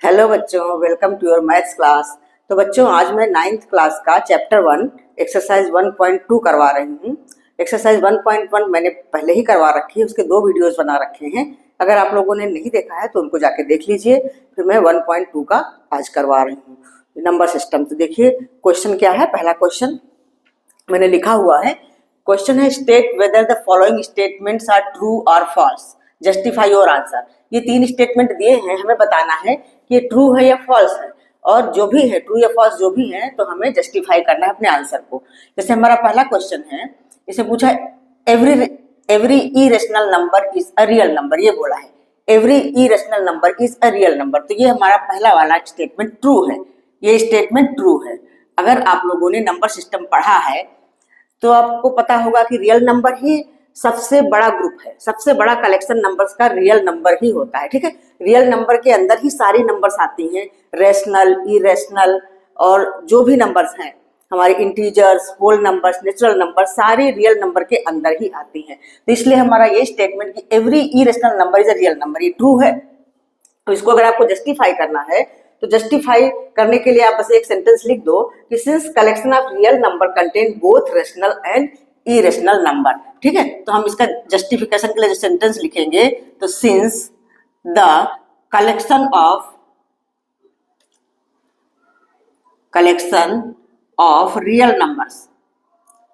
Hello बच्चों, welcome to your maths class. तो बच्चों, आज मैं 9th क्लास का चैप्टर 1 एक्सरसाइज 1.2 करवा रही हूँ। एक्सरसाइज 1.1 मैंने पहले ही करवा रखी है, उसके 2 वीडियोस बना रखे हैं। अगर आप लोगों ने नहीं देखा है तो उनको जाके देख लीजिए। फिर मैं 1.2 का आज करवा रही हूँ, नंबर सिस्टम। तो देखिए क्वेश्चन क्या है। पहला क्वेश्चन मैंने लिखा हुआ है, क्वेश्चन है state whether the following statements are true और फॉल्स, जस्टिफाई योर आंसर। ये 3 स्टेटमेंट दिए हैं, हमें बताना है कि ये ट्रू है या फॉल्स है, और जो भी है ट्रू या फॉल्स जो भी है तो हमें जस्टिफाई करना है अपने आंसर को। जैसे हमारा पहला क्वेश्चन है, इसे पूछा every irrational number is a real number, ये बोला है every irrational number is a real number. तो ये हमारा पहला वाला स्टेटमेंट ट्रू है, ये स्टेटमेंट ट्रू है। अगर आप लोगों ने नंबर सिस्टम पढ़ा है तो आपको पता होगा कि रियल नंबर ही सबसे बड़ा ग्रुप है, सबसे बड़ा कलेक्शन नंबर्स का रियल नंबर ही होता है। ठीक है, रियल नंबर के अंदर ही सारी नंबर्स आती हैं, रेशनल, इरेशनल और जो भी नंबर्स हैं हमारे integers, whole numbers, natural number, सारी रियल नंबर के अंदर ही आती हैं। तो इसलिए हमारा ये स्टेटमेंट कि every irrational number is a real number, ये ट्रू है। तो इसको अगर आपको जस्टिफाई करना है तो जस्टिफाई करने के लिए आप बस एक सेंटेंस लिख दो कि since collection of real number contain both rational and irrational number. ठीक है, तो हम इसका जस्टिफिकेशन के लिए जो सेंटेंस लिखेंगे तो since the collection of real numbers,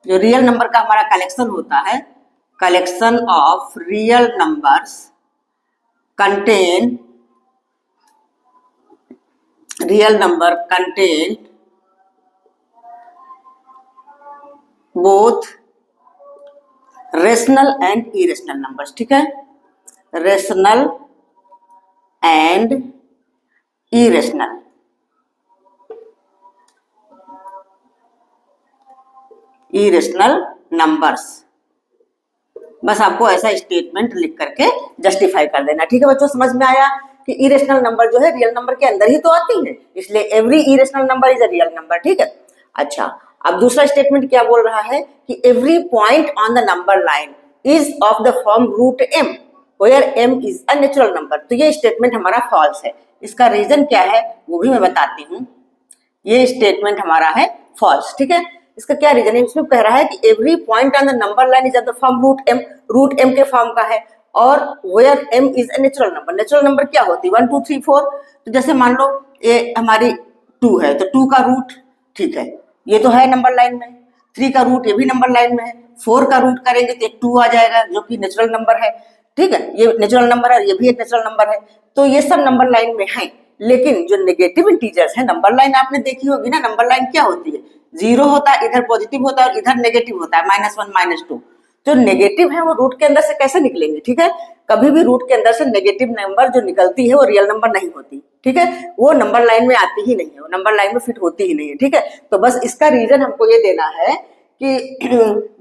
जो रियल नंबर का हमारा कलेक्शन होता है, collection of real numbers contain real number contain both rational and irrational numbers। ठीक है, rational and irrational numbers। बस आपको ऐसा स्टेटमेंट लिख करके जस्टिफाई कर देना। ठीक है बच्चों, समझ में आया कि इरेशनल नंबर जो है रियल नंबर के अंदर ही तो आती है, इसलिए every irrational number is a real number. ठीक है, अच्छा अब दूसरा स्टेटमेंट क्या बोल रहा है कि every point on the number line is of the form root M where M is a natural number. तो ये स्टेटमेंट हमारा फॉल्स है। इसका रीजन क्या है वो भी मैं बताती हूँ। ये स्टेटमेंट हमारा है फॉल्स। ठीक है, इसका क्या रीजन है, इसमें कह रहा है कि every point on the number line is of the form root m के फॉर्म का है, और where M is a natural number. Natural number क्या होती है 1 2 3 4। तो जैसे मान लो ये हमारी 2 है तो 2 का रूट, ठीक है, ये तो है नंबर लाइन में, 3 का रूट ये भी नंबर लाइन में है, 4 का रूट करेंगे तो एक 2 आ जाएगा जो कि नेचुरल नंबर है। ठीक है, ये नेचुरल नंबर है, ये भी एक नेचुरल नंबर है। तो ये सब नंबर लाइन में है, लेकिन जो नेगेटिव इंटीजर्स है, नंबर लाइन आपने देखी होगी ना, नंबर लाइन क्या होती है, 0 होता है, इधर पॉजिटिव होता है और इधर नेगेटिव होता है, -1 -2। जो नेगेटिव है वो रूट के अंदर से कैसे निकलेंगे। ठीक है, कभी भी रूट के अंदर से नेगेटिव नंबर जो निकलती है वो रियल नंबर नहीं होती। ठीक है, वो नंबर लाइन में आती ही नहीं है, वो नंबर लाइन में फिट होती ही नहीं है। ठीक है, तो बस इसका रीजन हमको ये देना है कि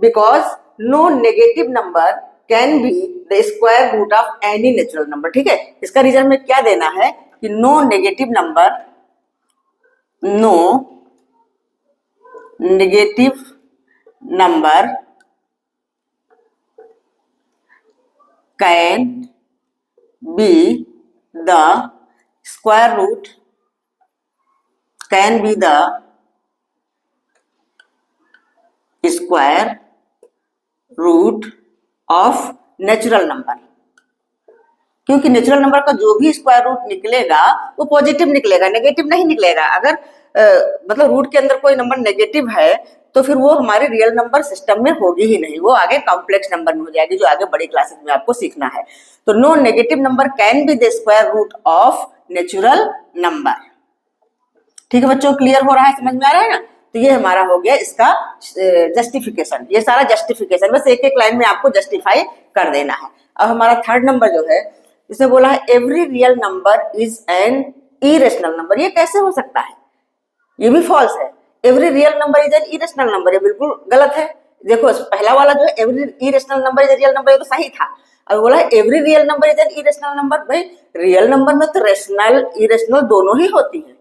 because no negative number can be the square root of any natural number. ठीक है, इसका रीजन में क्या देना है कि no negative number can be the square root of natural number. क्योंकि नेचुरल नंबर का जो भी स्क्वायर रूट निकलेगा वो पॉजिटिव निकलेगा, नेगेटिव नहीं निकलेगा। अगर मतलब रूट के अंदर कोई नंबर नेगेटिव है तो फिर वो हमारे रियल नंबर सिस्टम में होगी ही नहीं, वो आगे कॉम्प्लेक्स नंबर में हो जाएगी, जो आगे बड़ी क्लासेस में आपको सीखना है। तो no negative number can be the square root of natural number. ठीक है बच्चों, क्लियर हो रहा है, समझ में आ रहा है ना। तो ये हमारा हो गया इसका जस्टिफिकेशन, ये सारा जस्टिफिकेशन, बस एक एक लाइन में आपको जस्टिफाई कर देना है। अब हमारा थर्ड नंबर जो है, इसमें बोला है every real number is an irrational number. ये कैसे हो सकता है, ये भी फॉल्स है। Every real number is an irrational number, ये बिल्कुल गलत है। देखो पहला वाला जो है every irrational number is a real number, ये तो सही था। अब बोला है every real number is an irrational number. भाई रियल नंबर में तो रेशनल इरेशनल दोनों ही होती है।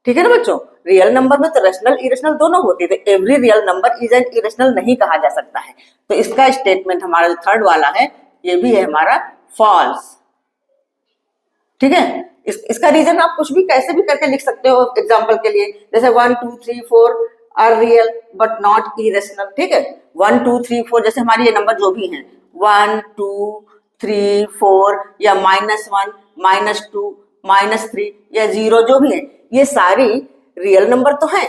ठीक है ना बच्चों, रियल नंबर में तो रेशनल इरेशनल दोनों होती है, तो every real number is an irrational नहीं कहा जा सकता है। तो इसका स्टेटमेंट हमारा जो थर्ड वाला है ये भी है हमारा फॉल्स। ठीक है, इसका रीजन आप कुछ भी कैसे भी करके लिख सकते हो एग्जाम्पल के लिए, जैसे 1 2 3 4 are real but not irrational, ठीक है। 1 2 3 4 जैसे हमारी ये नंबर जो भी हैं 1 2 3 4 या -1 -2 -3 या 0 जो भी है, ये सारी रियल नंबर तो हैं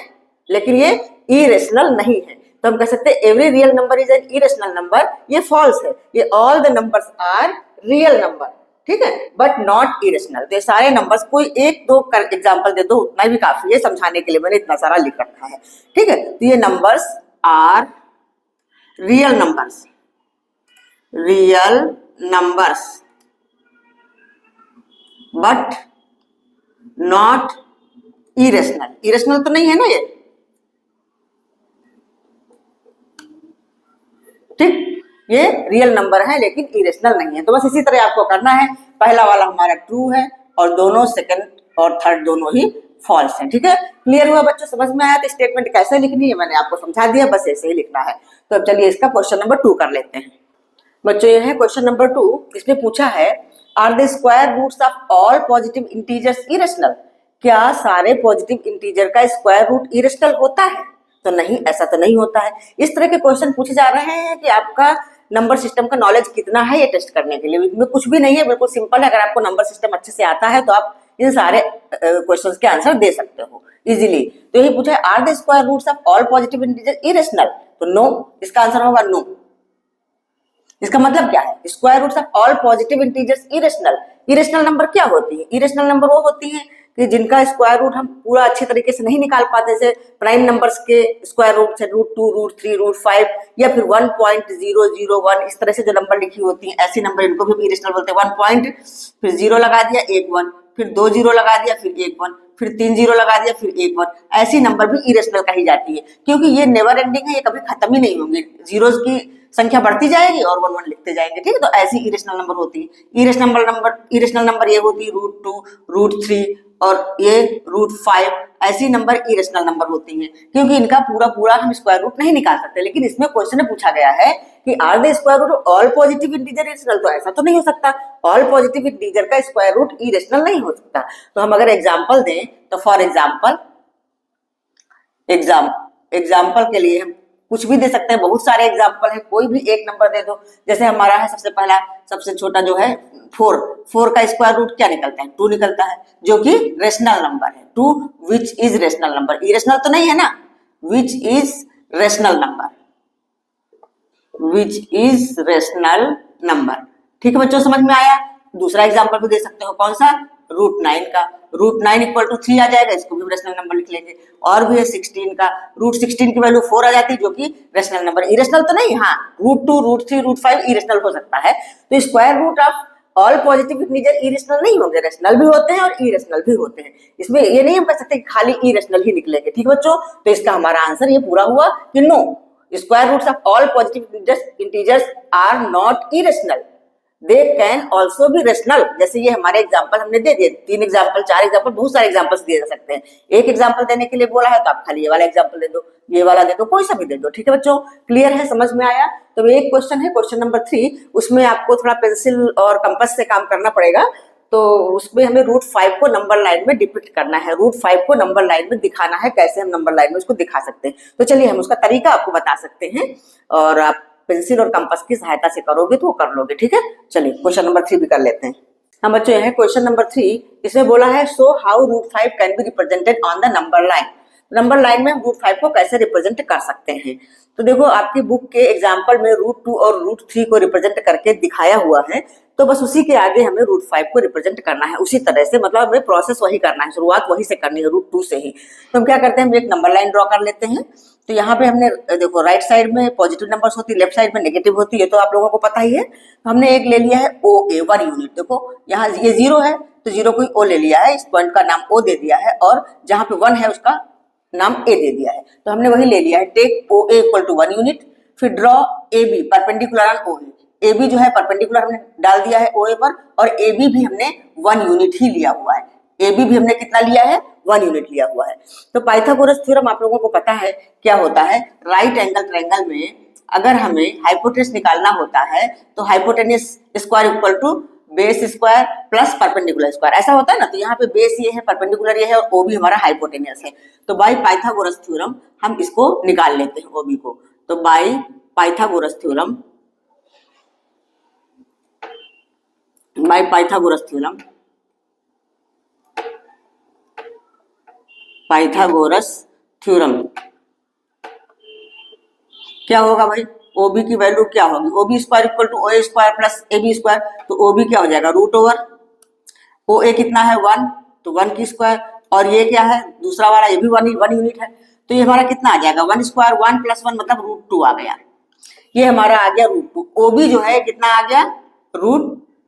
लेकिन ये इरेशनल नहीं है। तो हम कह सकते हैं every real number is an irrational number, ये फॉल्स है, ये all the numbers are real number, ठीक है, बट नॉट इरेशनल। तो ये सारे नंबर्स कोई एक दो एग्जांपल दे दो उतना भी काफी है समझाने के लिए, मैंने इतना सारा लिख रखा है, ठीक है। तो ये numbers are real numbers, real numbers but not irrational, irrational तो नहीं है ना ये, ठीक, ये रियल नंबर है लेकिन इरेशनल नहीं है। तो बस इसी तरह आपको करना है, पहला वाला हमारा ट्रू है और दोनों सेकंड और थर्ड दोनों ही फॉल्स हैं, ठीक है। क्लियर हुआ बच्चों, समझ में आया? तो स्टेटमेंट कैसे लिखनी है मैंने आपको समझा दिया, बस ऐसे ही लिखना है। तो अब चलिए इसका क्वेश्चन नंबर 2 कर लेते हैं बच्चों। ये है क्वेश्चन नंबर 2, इसमें पूछा है are the square roots of all positive integers irrational, क्या सारे पॉजिटिव इंटीजर का स्क्वायर रूट इरेशनल होता है? तो नहीं, ऐसा तो नहीं होता है। इस तरह के क्वेश्चन पूछे जा रहे हैं कि आपका नंबर सिस्टम का नॉलेज कितना है ये टेस्ट करने के लिए, इसमें कुछ भी नहीं है, बिल्कुल सिंपल है। अगर आपको नंबर सिस्टम अच्छे से आता है तो आप इन सारे क्वेश्चंस के आंसर दे सकते हो इजीली। तो यही पूछा है are the square roots of all positive integer irrational, तो नो, इसका आंसर होगा नो। इसका मतलब क्या है? Square roots of all positive integers irrational, irrational number क्या होती है? इरेशनल नंबर वो होती है कि जिनका स्क्वायर रूट हम पूरा अच्छे तरीके से नहीं निकाल पाते, जैसे प्राइम नंबर्स के स्क्वायर रूट से √2 √3 √5 या फिर 1.001 इस तरह से जो नंबर लिखी होती हैं, ऐसे नंबर इनको भी इरेशनल बोलते हैं। 1 पॉइंट फिर 0 लगा दिया 1 1, फिर 2 0 लगा दिया फिर 1 1, फिर 3 0 लगा दिया फिर 1 1, ऐसी नंबर भी इरेशनल कही जाती है क्योंकि ये नेवर एंडिंग है, ये कभी खत्म ही नहीं होंगे, जीरोस की संख्या बढ़ती जाएगी और 1 1 लिखते जाएंगे, ठीक है। तो ऐसी इरेशनल नंबर होती है। इरेशनल नंबर ये होती है √2 √3 और ये √5, ऐसी नंबर इरेशनल नंबर होती हैं क्योंकि इनका पूरा हम स्क्वायर रूट नहीं निकाल सकते। लेकिन इसमें क्वेश्चन में पूछा गया है कि are the square root all positive integer irrational, तो ऐसा तो नहीं हो सकता, ऑल पॉजिटिव इंटीजर का स्क्वायर रूट इरेशनल नहीं हो सकता। तो हम अगर एग्जाम्पल दें तो फॉर एग्जाम्पल के लिए हम कुछ भी दे सकते हैं, बहुत सारे एग्जाम्पल है, कोई भी एक नंबर दे दो। जैसे हमारा है सबसे पहला सबसे छोटा जो है 4 का स्क्वायर रूट क्या निकलता है? 2 निकलता है, जो कि रेशनल नंबर है। 2 which is rational number, irrational तो नहीं है ना, which is rational number, which is rational number, ठीक है बच्चों, समझ में आया? दूसरा एग्जाम्पल भी दे सकते हो, कौन सा? √9 का, √9 = 3 आ जाएगा, इसको भी रेशनल नंबर लिख लेंगे। और भी है 16 का, √16 की वैल्यू 4 आ जाती है जो कि रेशनल नंबर, इरेशनल तो नहीं, हाँ √2 √3 √5 इरेशनल हो सकता है। तो square root of all positive integer irrational नहीं होंगे, रेशनल भी होते हैं और इरेशनल भी होते हैं। इसमें ये नहीं हम कह सकते खाली इरेशनल ही निकलेंगे, ठीक है बच्चों। तो इसका हमारा आंसर ये पूरा हुआ कि no, square roots of all positive integers are not irrational, they can also be rational. जैसे ये हमारे एग्जाम्पल हमने दे दिए, 3 एग्जाम्पल 4 एग्जाम्पल, बहुत सारे एग्जाम्पल्स दिए जा सकते हैं। एक एग्जाम्पल देने के लिए बोला है तो आप खाली ये वाला एग्जाम्पल दे दो, ये वाला दे दो, कोई सा भी दे दो, ठीक है बच्चों। क्लियर है, समझ में आया? तो एक क्वेश्चन है क्वेश्चन नंबर 3, उसमें आपको थोड़ा पेंसिल और कंपास से काम करना पड़ेगा। तो उसमें हमें √5 को नंबर लाइन में डिपिक्ट करना है, √5 को नंबर लाइन में दिखाना है। कैसे हम नंबर लाइन में उसको दिखा सकते हैं? तो चलिए हम उसका तरीका आपको बता सकते हैं और आप पेंसिल और कंपास की सहायता से करोगे तो वो कर लोगे, ठीक है। चलिए क्वेश्चन नंबर 3 भी कर लेते हैं। हम बच्चों यह है क्वेश्चन नंबर 3, इसमें बोला है so how √5 can be represented on the number line. Number line में हम √5 को कैसे रिप्रेजेंट कर सकते हैं? तो देखो आपकी बुक के एग्जाम्पल में √2 और √3 को रिप्रेजेंट करके दिखाया हुआ है, तो बस उसी के आगे हमें √5 को रिप्रेजेंट करना है उसी तरह से, मतलब हमें प्रोसेस वही करना है, शुरुआत वही से करनी है, √2 से ही। तो हम क्या करते हैं, हम एक नंबर लाइन ड्रॉ कर लेते हैं। तो यहाँ पे हमने देखो राइट साइड में पॉजिटिव नंबर्स होती है, लेफ्ट साइड में नेगेटिव होती है, तो आप लोगों को पता ही है। तो हमने एक ले लिया है OA 1 यूनिट। देखो यहाँ ये 0 है तो 0 को O ले लिया है, इस पॉइंट का नाम O दे दिया है, और जहाँ पे 1 है उसका नाम A दे दिया है। तो हमने वही ले लिया है, टेक OA = 1 यूनिट। फिर draw AB perpendicular on OA, AB जो है परपेंडिकुलर हमने डाल दिया है OA पर, और AB भी हमने 1 यूनिट ही लिया हुआ है। AB भी हमने कितना लिया है? 1 यूनिट लिया हुआ है। तो पाइथागोरस थ्योरम आप लोगों को पता है क्या होता है, राइट एंगल ट्रायंगल में अगर हमें हाइपोटेनस निकालना होता है तो hypotenuse square equal to base square plus perpendicular square, ऐसा होता है ना। तो यहाँ पे बेस ये है, परपेंडिकुलर ये है और ओ बी हमारा हाइपोटेनियस है। तो बाय पाइथागोरस थ्योरम हम इसको निकाल लेते हैं ओ बी को। तो by Pythagoras theorem, by Pythagoras theorem, Pythagoras theorem क्या होगा भाई, ओबी की वैल्यू क्या होगी, OB square equal to O square plus A B square. तो ओबी क्या हो जाएगा, रूट ओवर ओ ए कितना है 1, तो 1 की स्क्वायर, और ये क्या है दूसरा वाला, ये भी 1 यूनिट है। तो ये हमारा कितना आ जाएगा, 1 स्क्वायर 1 प्लस 1 मतलब रूट 2 आ गया। ये हमारा आ गया रूट 2। ओबी जो है कितना आ गया, रूट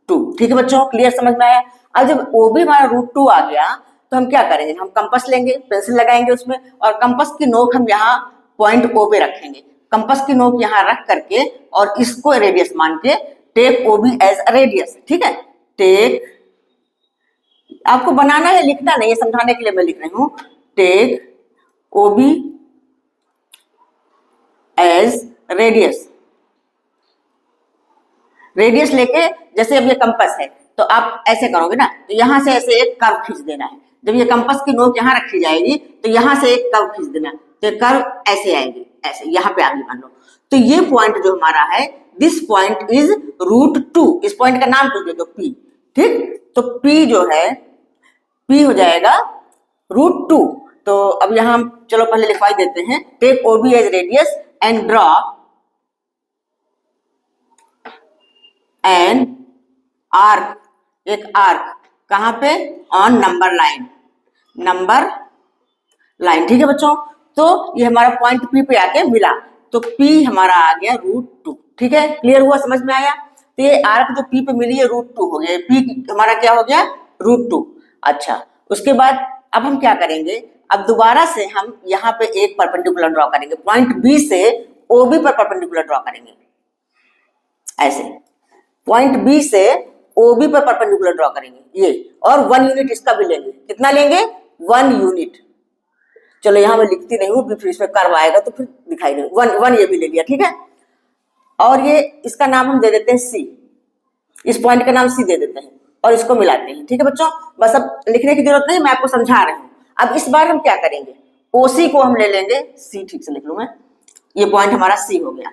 2। ठीक है बच्चों, क्लियर समझ में आया। अब जब ओबी हमारा रूट 2 आ गया तो हम क्या करेंगे, हम कंपास लेंगे, पेंसिल लगाएंगे उसमें, और कंपास की नोक हम यहाँ पॉइंट ओ पे रखेंगे। कंपास की नोक यहाँ रख करके और इसको रेडियस मान के take OB as a radius. ठीक है, टेक, आपको बनाना है, लिखना नहीं है, समझाने के लिए मैं लिख रही हूं। Take OB as radius, radius लेके, जैसे अब ये कंपास है तो आप ऐसे करोगे ना, तो यहां से ऐसे एक कर्व खींच देना है। जब ये कंपास की नोक यहाँ रखी जाएगी तो यहां से एक कर्व खींच देना, तो कर्व ऐसे आएगी, ऐसे यहाँ पे आगे मान लो। तो ये पॉइंट जो हमारा है, दिस पॉइंट इज रूट 2। इस पॉइंट का नाम तो दे दो पी। ठीक, तो पी जो है, पी हो जाएगा रूट 2। तो अब यहां हम चलो पहले लिखवाई देते हैं, take OB as radius and draw an arc, एक आर्क कहां पे, on number line, number line. ठीक है बच्चों, तो ये हमारा पॉइंट पी पे आके मिला, तो पी हमारा आ गया रूट 2। ठीक है, क्लियर हुआ, समझ में आया। तो ये आर्क जो पी पे मिली है रूट 2 हो गया, पी हमारा क्या हो गया, रूट 2। अच्छा, उसके बाद अब हम क्या करेंगे, अब दोबारा से हम यहाँ पे एक परपेंडिकुलर ड्रॉ करेंगे, पॉइंट बी से ओबी पर परपेंडिकुलर ड्रॉ करेंगे ऐसे, पॉइंट बी से ओबी पर परपेंडिकुलर ड्रॉ करेंगे ये, और 1 यूनिट इसका भी लेंगे। कितना लेंगे, 1 यूनिट। चलो यहाँ मैं लिखती नहीं हूँ, फिर इसमें कर्व आएगा तो फिर दिखाई देगा। 1 ये भी ले लिया। ठीक है, और ये इसका नाम हम दे देते हैं सी, इस पॉइंट का नाम सी दे देते हैं और इसको मिलाते हैं। ठीक है बच्चों, बस अब लिखने की जरूरत नहीं, मैं आपको समझा रही हूँ। अब इस बार हम क्या करेंगे, ओसी को हम ले लेंगे सी, ठीक से लिख लूं मैं, ये पॉइंट हमारा सी हो गया,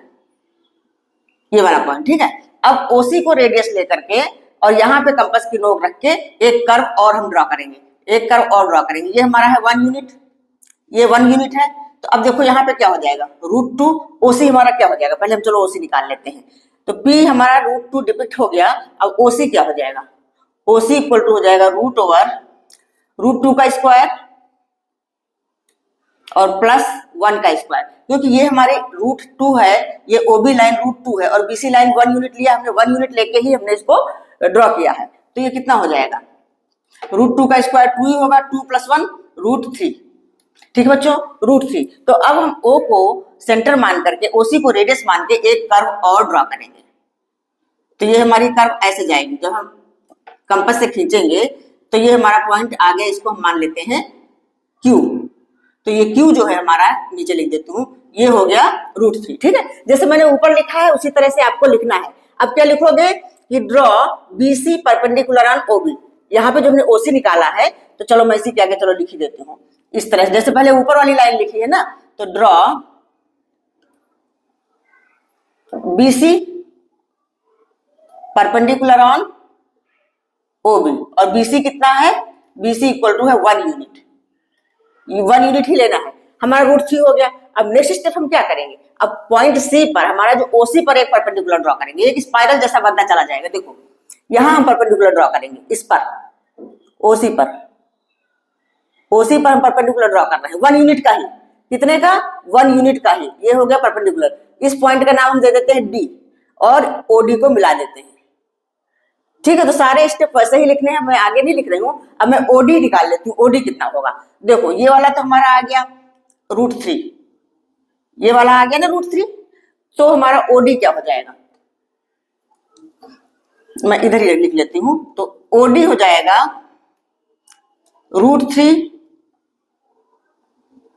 ये वाला पॉइंट। ठीक है, अब ओसी को रेडियस लेकर के और यहाँ पे कंपास की नोक रख के एक कर्व और हम ड्रॉ करेंगे, एक कर्व और ड्रॉ करेंगे। ये हमारा है 1 यूनिट, ये 1 यूनिट है। तो अब देखो यहाँ पे क्या हो जाएगा, रूट 2। ओसी हमारा क्या हो जाएगा, पहले हम चलो ओसी निकाल लेते हैं। तो पी हमारा रूट 2 डिपिक्ट हो गया। अब ओसी क्या हो जाएगा, ओसी इक्वल टू हो जाएगा रूट ओवर रूट 2 का स्क्वायर और प्लस 1 का स्क्वायर, क्योंकि ये हमारे रूट 2 है, ये ओबी लाइन रूट 2 है और बीसी लाइन 1 यूनिट लिया हमने, 1 यूनिट लेके ही हमने इसको ड्रॉ किया है। तो ये कितना हो जाएगा, रूट 2 का स्क्वायर 2 ही होगा, 2 + 1 रूट 3। ठीक है बच्चों, रूट 3। तो अब हम ओ को सेंटर मान करके, ओसी को रेडियस मान के एक कर्व और ड्रॉ करेंगे। तो ये हमारी कर्व ऐसे जाएगी, जब हम कंपास से खींचेंगे तो ये हमारा पॉइंट आ गया, इसको हम मान लेते हैं क्यू। तो ये क्यू जो है हमारा, नीचे लिख देती हूँ, ये हो गया रूट 3। ठीक है, जैसे मैंने ऊपर लिखा है उसी तरह से आपको लिखना है। अब क्या लिखोगे कि ड्रॉ बीसी परपेंडिकुलर ऑन ओबी। यहाँ पे जो हमने ओसी निकाला है, तो चलो मैं इसी के आगे चलो लिख ही देती हूँ इस तरह से, जैसे पहले ऊपर वाली लाइन लिखी है ना। तो ड्रॉ बीसी परपेंडिकुलर ऑन ओबी, और बीसी कितना है, बीसी इक्वल टू है 1 यूनिट, 1 यूनिट ही लेना है। हमारा रूट 3 हो गया। अब नेक्स्ट स्टेप हम क्या करेंगे, अब पॉइंट सी पर हमारा जो ओसी पर एक परपेंडिकुलर ड्रॉ करेंगे, एक स्पाइरल जैसा बनता चला जाएगा। देखो यहां हम परपेंडिकुलर ड्रॉ करेंगे, इस पर ओसी पर, ओसी पर हम परपेंडिकुलर ड्रॉ कर रहे हैं 1 यूनिट का ही, कितने का, 1 यूनिट का ही। ये हो गया परपेंडिकुलर। इस पॉइंट का नाम हम दे देते हैं डी और ओडी को मिला देते हैं। ठीक है, तो सारे स्टेप वैसे ही लिखने हैं, मैं आगे नहीं लिख रही हूँ। अब मैं ओडी निकाल लेती हूँ, ओडी कितना होगा। देखो ये वाला तो हमारा आ गया रूट 3, ये वाला आ गया ना रूट 3, तो हमारा ओडी क्या हो जाएगा, मैं इधर ही लिख लेती हूँ। तो ओडी हो जाएगा root 3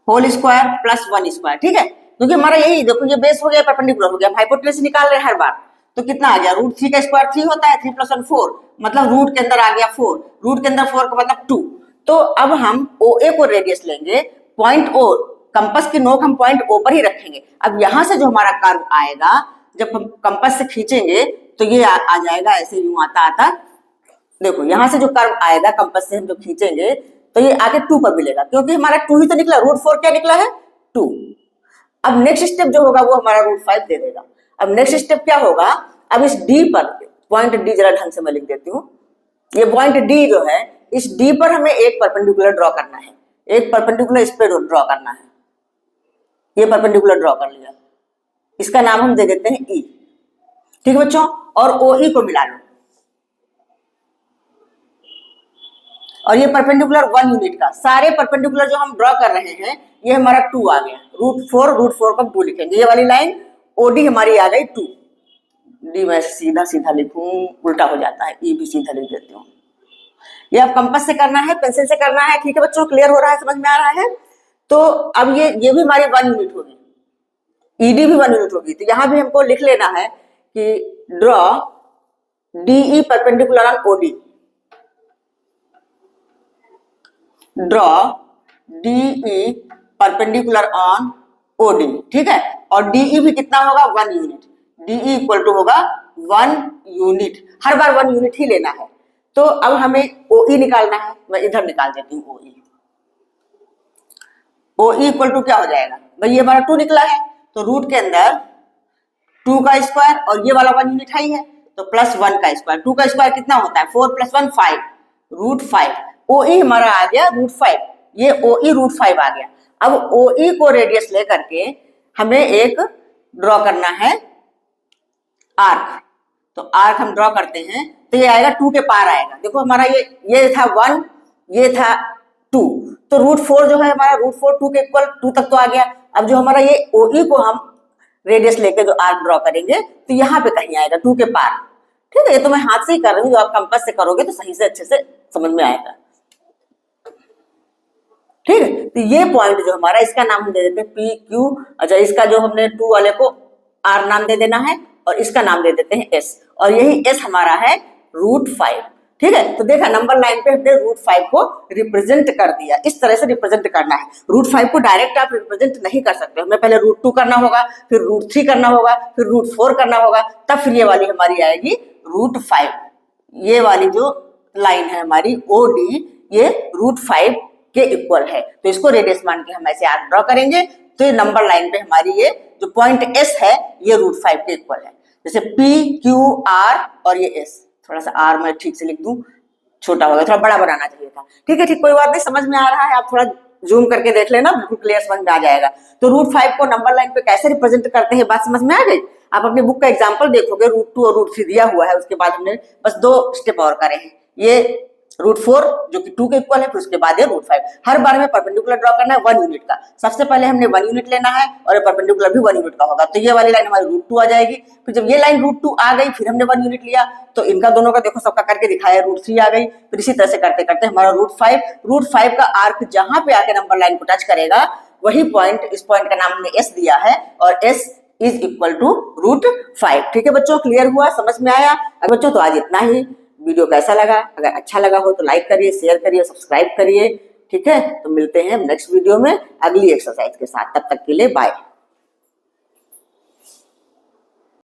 whole square plus 1 square. ठीक है, क्योंकि हमारा यही देखो, ये बेस हो गया, परपेंडिकुलर हो गया, हाइपोटेन्यूज निकाल रहे हैं हर बार। तो कितना आ गया, √3 का स्क्वायर 3 होता है, 3 + 1 4, मतलब रूट के अंदर आ गया 4, रूट के अंदर 4 का मतलब 2। तो अब हम OA को रेडियस लेंगे, पॉइंट O, कंपास की नोक हम पॉइंट O पर ही रखेंगे। अब यहां से जो हमारा कर्व आएगा, जब हम कंपास से खींचेंगे तो ये आ जाएगा ऐसे, यूं आता आता, देखो यहां से जो कर्व आएगा कंपास से हम जो खींचेंगे तो ये आके 2 पर मिलेगा, क्योंकि हमारा 2 ही तो निकला, √4 क्या निकला है, 2। अब नेक्स्ट स्टेप जो होगा वो हमारा √5 दे देगा। अब नेक्स्ट स्टेप क्या होगा, अब इस D पर, पॉइंट D जरा ढंग से मैं लिख देती हूँ, ये पॉइंट D जो है, इस D पर हमें एक परपेंडिकुलर ड्रॉ करना है, एक परपेंडिकुलर इस पे ड्रॉ करना है। ये परपेंडिकुलर ड्रॉ कर लिया, इसका नाम हम दे देते हैं E, ठीक है बच्चों। और OE को मिला लो, और ये परपेंडिकुलर 1 यूनिट का, सारे परपेंडिकुलर जो हम ड्रॉ कर रहे हैं, ये हमारा 2 आ गया, √4 को हम 2 लिखेंगे, ये वाली लाइन OD हमारी आ गई 2। D मैं सीधा सीधा लिखूं, उल्टा हो जाता है, E भी सीधा लिख देती हूँ। ये अब कंपास से करना है, पेंसिल से करना है, ठीक है बच्चों, क्लियर हो रहा है, समझ में आ रहा है। तो अब ये भी हमारी 1 यूनिट होगी, ED भी 1 यूनिट होगी। तो यहां भी हमको लिख लेना है कि draw DE perpendicular on OD, draw DE perpendicular on OD, ठीक है। और DE भी कितना होगा, 1 यूनिट, DE इक्वल टू होगा 1 यूनिट, हर बार 1 यूनिट ही लेना है। तो अब हमें OE निकालना है, मैं इधर निकाल देती हूँ OE इक्वल टू क्या हो जाएगा भाई, ये हमारा 2 निकला है, तो रूट के अंदर 2 का स्क्वायर, और ये वाला 1 यूनिट है ही है, तो +1 का स्क्वायर, 2 का स्क्वायर कितना होता है, 4 + 1 5, √5। OE हमारा आ गया √5, ये OE √5 आ गया। अब OE को रेडियस लेकर के हमें एक ड्रॉ करना है आर्क, तो आर्क हम ड्रॉ करते हैं, तो ये आएगा 2 के पार आएगा। देखो हमारा ये था 1, ये था 2, तो √4 जो है हमारा, √4 2 के इक्वल, 2 तक तो आ गया। अब जो हमारा ये OE को हम रेडियस लेके जो आर्क ड्रॉ करेंगे, तो यहाँ पे कहीं आएगा 2 के पार, ठीक है। ये तो मैं हाथ से ही कर रही हूँ, जो आप कंपास से करोगे तो सही से अच्छे से समझ में आएगा, ठीक है। तो ये पॉइंट जो हमारा, इसका नाम हम दे देते हैं PQ। अच्छा, इसका जो हमने 2 वाले को R नाम दे देना है, और इसका नाम दे देते हैं S, और यही S हमारा है √5, ठीक है। तो देखा, नंबर लाइन पे हमने √5 को रिप्रेजेंट कर दिया, इस तरह से रिप्रेजेंट करना है। √5 को डायरेक्ट आप रिप्रेजेंट नहीं कर सकते, हमें पहले √2 करना होगा, फिर √3 करना होगा, फिर √4 करना होगा, तब फिर ये वाली हमारी आएगी √5। ये वाली जो लाइन है हमारी OD, ये √5 के इक्वल है, तो इसको रेडियस मान के हम ऐसे आर्क ड्रॉ करेंगे, तो ये नंबर लाइन पे हमारी ये जो पॉइंट S है, ये √5 के इक्वल है। जैसे PQR और ये S, थोड़ा सा R मैं ठीक से लिख दूं, छोटा हो गया, थोड़ा बड़ा बनाना चाहिए था, ठीक है, ठीक, कोई बात नहीं, समझ में आ रहा है, आप थोड़ा जूम करके देख लेना, बिल्कुल क्लियर समझ में आ जाएगा। तो √5 को नंबर लाइन पे कैसे रिप्रेजेंट करते हैं, बात समझ में आ गई। आप अपनी बुक का एग्जाम्पल देखोगे, √2 और √3 दिया हुआ है, उसके बाद हमने बस 2 स्टेप और करे हैं, ये √4 जो कि 2 के इक्वल है, फिर उसके बाद है √5। हर बार में परपेंडिकुलर ड्रॉ करना है 1 यूनिट का, सबसे पहले हमने 1 यूनिट लेना है, और परपेंडिकुलर भी 1 यूनिट का होगा, तो ये वाली लाइन हमारी √2 आ जाएगी। फिर जब ये लाइन √2 आ गई, फिर हमने 1 यूनिट लिया, तो इनका दोनों का देखो सबका करके दिखाया, √3 आ गई, फिर इसी तरह से करते करते हमारा √5 का आर्क जहां पे आके नंबर लाइन को टच करेगा, वही पॉइंट, इस पॉइंट का नाम हमने S दिया है, और S इज इक्वल टू √5, ठीक है बच्चों, क्लियर हुआ, समझ में आया। अब बच्चों तो आज इतना ही। वीडियो कैसा लगा, अगर अच्छा लगा हो तो लाइक करिए, शेयर करिए, सब्सक्राइब करिए, ठीक है। तो मिलते हैं नेक्स्ट वीडियो में अगली एक्सरसाइज के साथ, तब तक के लिए बाय।